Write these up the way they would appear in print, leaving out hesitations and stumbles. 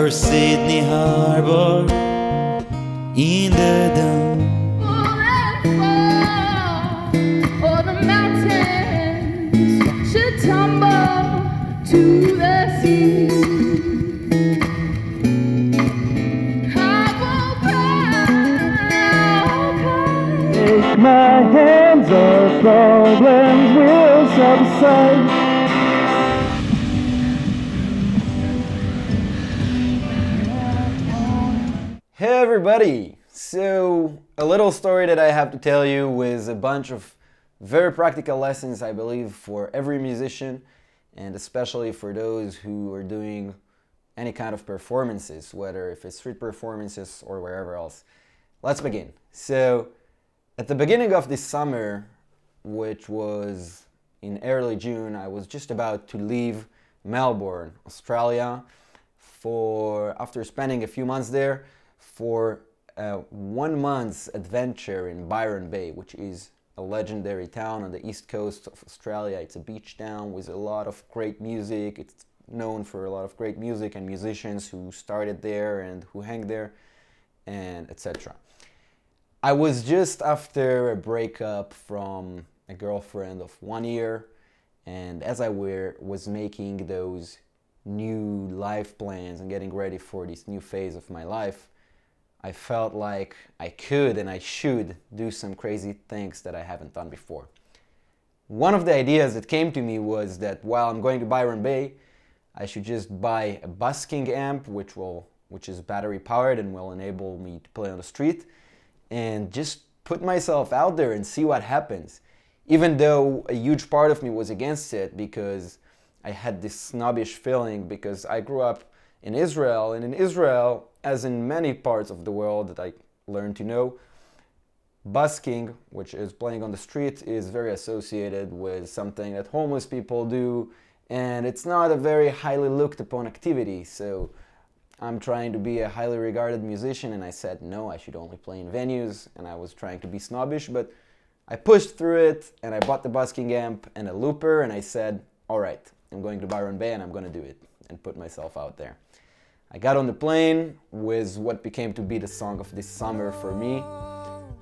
or Sydney Harbor in the dawn. Or the mountains should tumble to the sea. I will cry. Take my hands, our problems will subside. Hey everybody! So, a little story that I have to tell you with a bunch of very practical lessons, I believe, for every musician, and especially for those who are doing any kind of performances, whether if it's street performances or wherever else. Let's begin. So, at the beginning of this summer, which was in early June, I was just about to leave Melbourne, Australia, after spending a few months there, for a 1 month's adventure in Byron Bay, which is a legendary town on the east coast of Australia. It's a beach town with a lot of great music. It's known for a lot of great music and musicians who started there and who hang there, and etc. I was just after a breakup from a girlfriend of 1 year, and as I was making those new life plans and getting ready for this new phase of my life, I felt like I could and I should do some crazy things that I haven't done before. One of the ideas that came to me was that while I'm going to Byron Bay, I should just buy a busking amp, which is battery powered and will enable me to play on the street, and just put myself out there and see what happens. Even though a huge part of me was against it because I had this snobbish feeling because I grew up in Israel, and in Israel, as in many parts of the world that I learned to know, busking, which is playing on the street, is very associated with something that homeless people do, and it's not a very highly looked upon activity. So I'm trying to be a highly regarded musician, and I said no, I should only play in venues, and I was trying to be snobbish, but I pushed through it, and I bought the busking amp and a looper, and I said, all right, I'm going to Byron Bay and I'm going to do it, and put myself out there. I got on the plane with what became to be the song of this summer for me,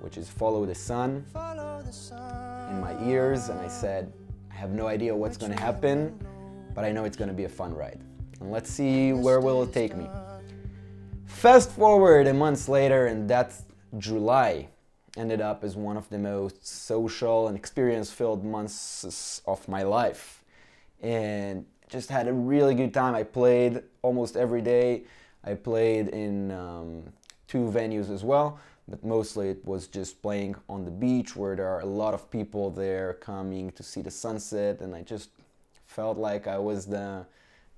which is Follow the Sun, in my ears, and I said, I have no idea what's going to happen, but I know it's going to be a fun ride. And let's see where will it take me. Fast forward a month later, and that July ended up as one of the most social and experience-filled months of my life. And just had a really good time. I played almost every day. I played in 2 venues as well, but mostly it was just playing on the beach where there are a lot of people there coming to see the sunset, and I just felt like I was the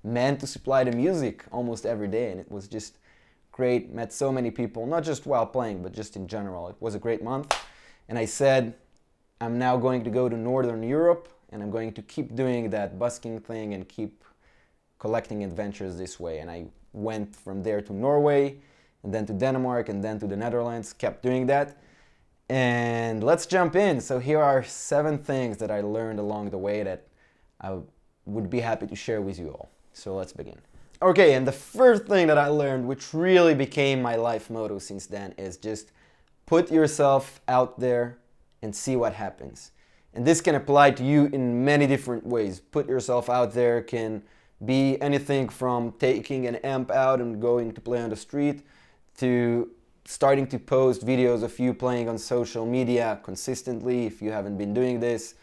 man to supply the music almost every day, and it was just great. Met so many people, not just while playing, but just in general. It was a great month, and I said, I'm now going to go to Northern Europe, and I'm going to keep doing that busking thing and keep collecting adventures this way. And I went from there to Norway, and then to Denmark, and then to the Netherlands, kept doing that. And let's jump in. So here are 7 things that I learned along the way that I would be happy to share with you all. So let's begin. Okay, and the first thing that I learned, which really became my life motto since then, is just put yourself out there and see what happens. And this can apply to you in many different ways. Put yourself out there can be anything from taking an amp out and going to play on the street, to starting to post videos of you playing on social media consistently if you haven't been doing this,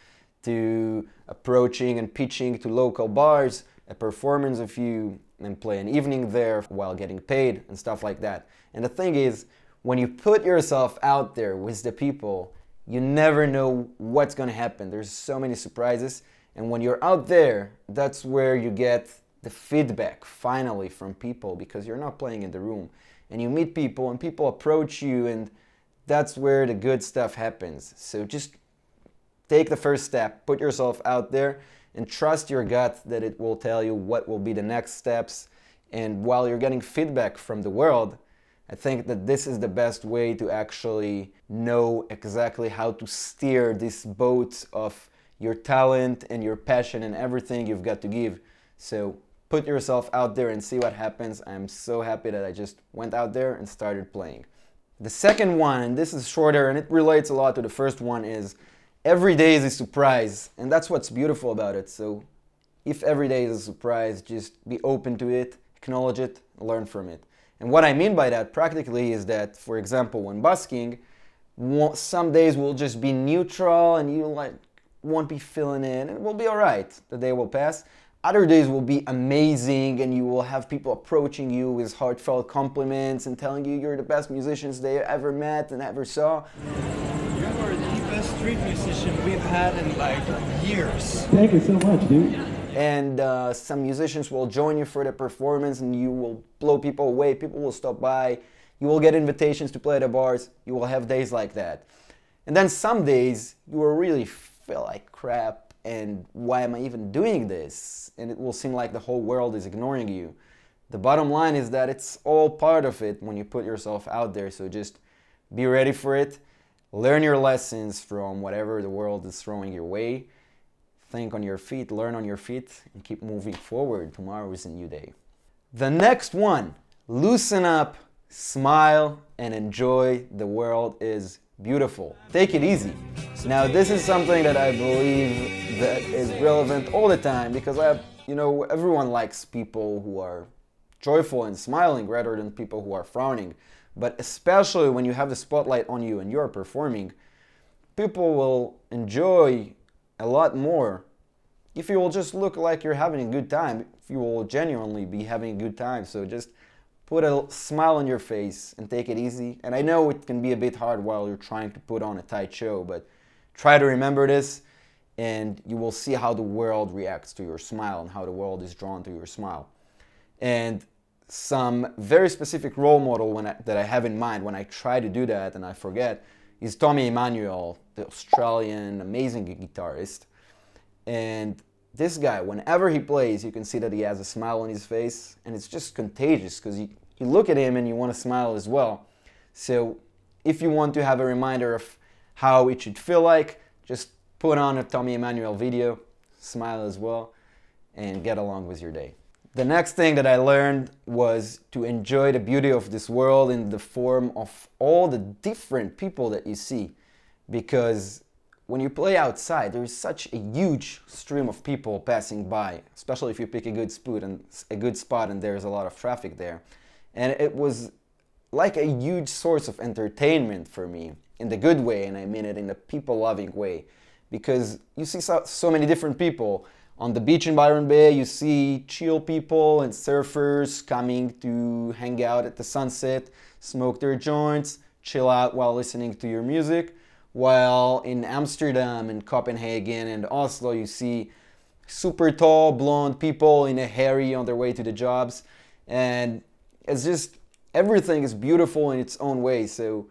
to approaching and pitching to local bars a performance of you and play an evening there while getting paid and stuff like that. And the thing is, when you put yourself out there with the people, you never know what's going to happen. There's so many surprises, and when you're out there, that's where you get the feedback finally from people, because you're not playing in the room, and you meet people and people approach you, and that's where the good stuff happens. So just take the first step, put yourself out there, and trust your gut that it will tell you what will be the next steps. And while you're getting feedback from the world, I think that this is the best way to actually know exactly how to steer this boat of your talent and your passion and everything you've got to give. So put yourself out there and see what happens. I'm so happy that I just went out there and started playing. The second one, and this is shorter and it relates a lot to the first one, is every day is a surprise. And that's what's beautiful about it. So if every day is a surprise, just be open to it, acknowledge it, learn from it. And what I mean by that practically is that, for example, when busking, some days will just be neutral and you won't be feeling it, and it will be all right. The day will pass. Other days will be amazing and you will have people approaching you with heartfelt compliments and telling you you're the best musicians they ever met and ever saw. You are the best street musician we've had in like years. Thank you so much, dude. And some musicians will join you for the performance and you will blow people away. People will stop by. You will get invitations to play at the bars. You will have days like that. And then some days you will really feel like crap and why am I even doing this? And it will seem like the whole world is ignoring you. The bottom line is that it's all part of it when you put yourself out there. So just be ready for it. Learn your lessons from whatever the world is throwing your way. Think on your feet, learn on your feet, and keep moving forward. Tomorrow is a new day. The next one, loosen up, smile, and enjoy. The world is beautiful. Take it easy. Now, this is something that I believe that is relevant all the time because everyone likes people who are joyful and smiling rather than people who are frowning. But especially when you have the spotlight on you and you're performing, people will enjoy a lot more if you will just look like you're having a good time, if you will genuinely be having a good time. So just put a smile on your face and take it easy. And I know it can be a bit hard while you're trying to put on a tight show, but try to remember this and you will see how the world reacts to your smile and how the world is drawn to your smile. And some very specific role model that I have in mind when I try to do that and I forget is Tommy Emmanuel, the Australian amazing guitarist. And this guy, whenever he plays, you can see that he has a smile on his face and it's just contagious because you look at him and you want to smile as well. So if you want to have a reminder of how it should feel like, just put on a Tommy Emmanuel video, smile as well, and get along with your day. The next thing that I learned was to enjoy the beauty of this world in the form of all the different people that you see. Because when you play outside, there is such a huge stream of people passing by, especially if you pick a good spot and there's a lot of traffic there. And it was like a huge source of entertainment for me, in the good way, and I mean it in the people-loving way. Because you see so many different people. On the beach in Byron Bay, you see chill people and surfers coming to hang out at the sunset, smoke their joints, chill out while listening to your music. While in Amsterdam and Copenhagen and Oslo, you see super tall, blonde people in a hurry on their way to the jobs. And it's just, everything is beautiful in its own way. So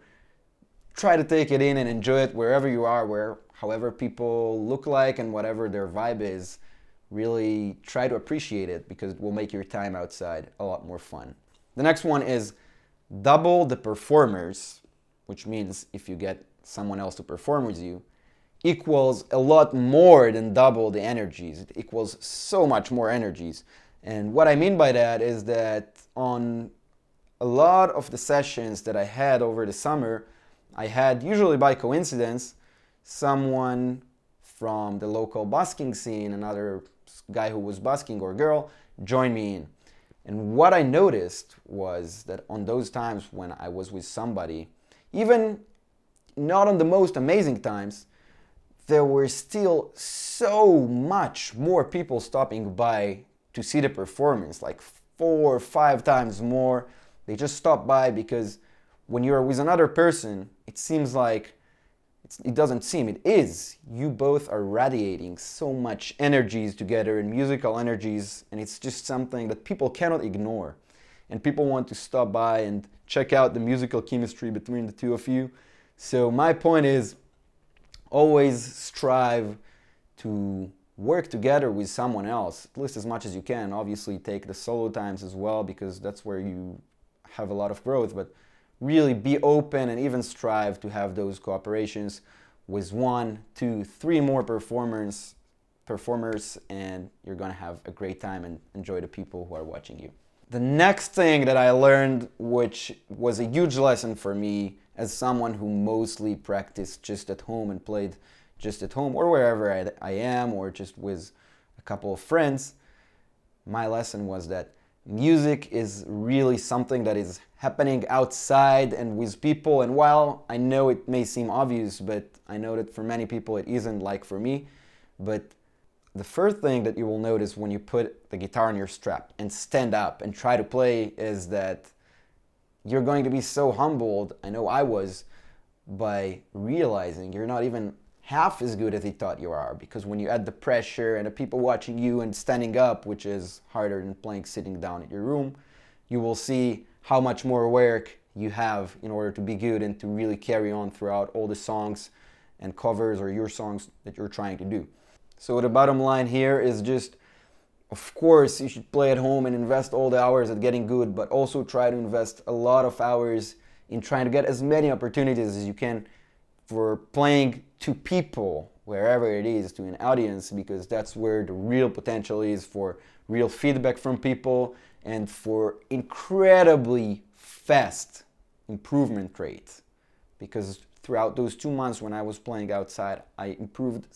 try to take it in and enjoy it wherever you are, however people look like and whatever their vibe is. Really try to appreciate it because it will make your time outside a lot more fun. The next one is double the performers, which means if you get someone else to perform with you, equals a lot more than double the energies. It equals so much more energies. And what I mean by that is that on a lot of the sessions that I had over the summer, I had, usually by coincidence, someone from the local busking scene, another guy who was busking or girl, join me in. And what I noticed was that on those times when I was with somebody, even not on the most amazing times, there were still so much more people stopping by to see the performance, like 4 or 5 times more. They just stop by because when you're with another person, it seems like it doesn't seem, it is. You both are radiating so much energies together and musical energies, and it's just something that people cannot ignore. And people want to stop by and check out the musical chemistry between the two of you. So my point is, always strive to work together with someone else, at least as much as you can. Obviously take the solo times as well because that's where you have a lot of growth, but really be open and even strive to have those cooperations with 1, 2, 3 more performers performers, and you're gonna have a great time and enjoy the people who are watching you. The next thing that I learned, which was a huge lesson for me as someone who mostly practiced just at home and played just at home or wherever I am, or just with a couple of friends, my lesson was that music is really something that is happening outside and with people. And while I know it may seem obvious, but I know that for many people it isn't, like for me. But the first thing that you will notice when you put the guitar on your strap and stand up and try to play is that you're going to be so humbled, I know I was, by realizing you're not even half as good as you thought you are. Because when you add the pressure and the people watching you and standing up, which is harder than playing sitting down at your room, you will see how much more work you have in order to be good and to really carry on throughout all the songs and covers or your songs that you're trying to do. So the bottom line here is just, of course, you should play at home and invest all the hours at getting good, but also try to invest a lot of hours in trying to get as many opportunities as you can for playing to people, wherever it is, to an audience, because that's where the real potential is for real feedback from people and for incredibly fast improvement rates. Because throughout those 2 months when I was playing outside, I improved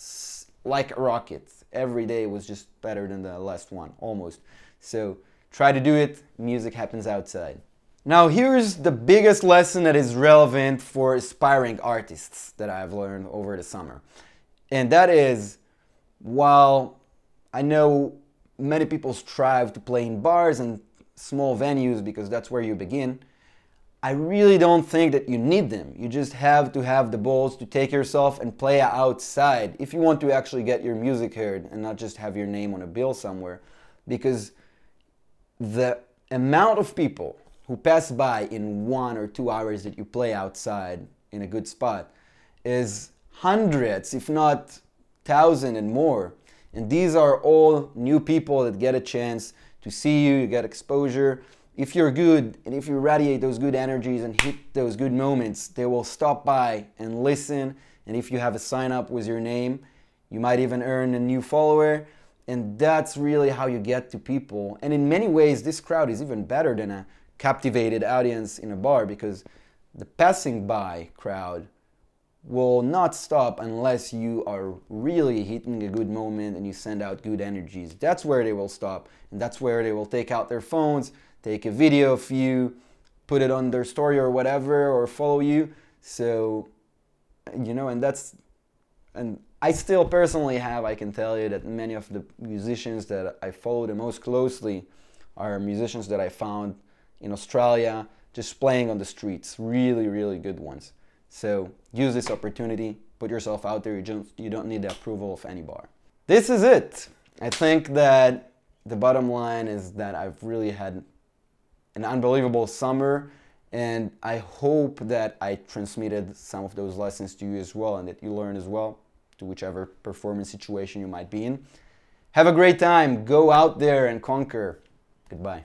like a rocket. Every day was just better than the last one, almost. So try to do it. Music happens outside. Now here's the biggest lesson that is relevant for aspiring artists that I've learned over the summer. And that is, while I know many people strive to play in bars and small venues because that's where you begin, I really don't think that you need them. You just have to have the balls to take yourself and play outside if you want to actually get your music heard and not just have your name on a bill somewhere. Because the amount of people who pass by in 1 or 2 hours that you play outside in a good spot is hundreds, if not thousands and more. And these are all new people that get a chance to see you, you get exposure. If you're good and if you radiate those good energies and hit those good moments, they will stop by and listen. And if you have a sign up with your name, you might even earn a new follower. And that's really how you get to people. And in many ways, this crowd is even better than a captivated audience in a bar, because the passing by crowd will not stop unless you are really hitting a good moment and you send out good energies. That's where they will stop, and that's where they will take out their phones, take a video of you, put it on their story or whatever, or follow you. So, and I still personally have, I can tell you that many of the musicians that I follow the most closely are musicians that I found in Australia, just playing on the streets, really, really good ones. So use this opportunity, put yourself out there, you don't need the approval of any bar. This is it. I think that the bottom line is that I've really had an unbelievable summer, and I hope that I transmitted some of those lessons to you as well, and that you learn as well, to whichever performance situation you might be in. Have a great time, go out there and conquer. Goodbye.